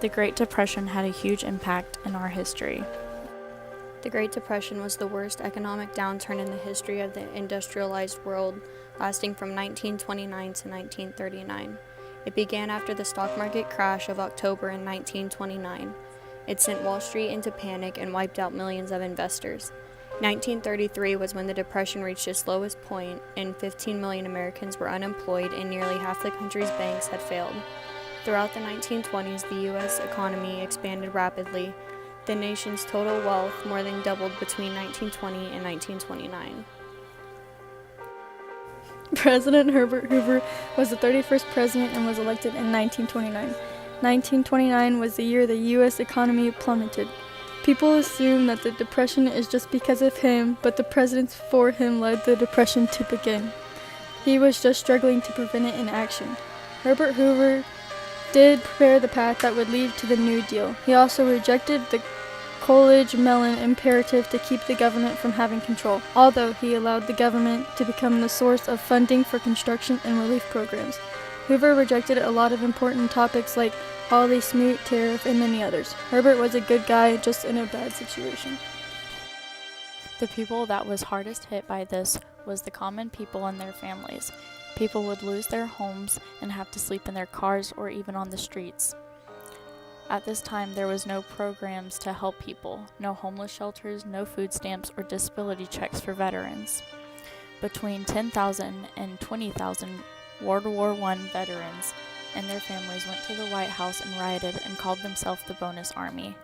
The Great Depression had a huge impact in our history. The Great Depression was the worst economic downturn in the history of the industrialized world, lasting from 1929 to 1939. It began after the stock market crash of October in 1929. It sent Wall Street into panic and wiped out millions of investors. 1933 was when the Depression reached its lowest point, and 15 million Americans were unemployed and nearly half the country's banks had failed. Throughout the 1920s, the U.S. economy expanded rapidly. The nation's total wealth more than doubled between 1920 and 1929. President Herbert Hoover was the 31st president and was elected in 1929. 1929 was the year the U.S. economy plummeted. People assume that the Depression is just because of him, but the presidents before him led the Depression to begin. He was just struggling to prevent it in action. Herbert Hoover did prepare the path that would lead to the New Deal. He also rejected the Coolidge-Mellon imperative to keep the government from having control, although he allowed the government to become the source of funding for construction and relief programs. Hoover rejected a lot of important topics like holiday smoot, tariff, and many others. Herbert was a good guy, just in a bad situation. The people that was hardest hit by this was the common people and their families. People would lose their homes and have to sleep in their cars or even on the streets. At this time, there was no programs to help people, no homeless shelters, no food stamps, or disability checks for veterans. Between 10,000 and 20,000 World War I veterans and their families went to the White House and rioted and called themselves the Bonus Army.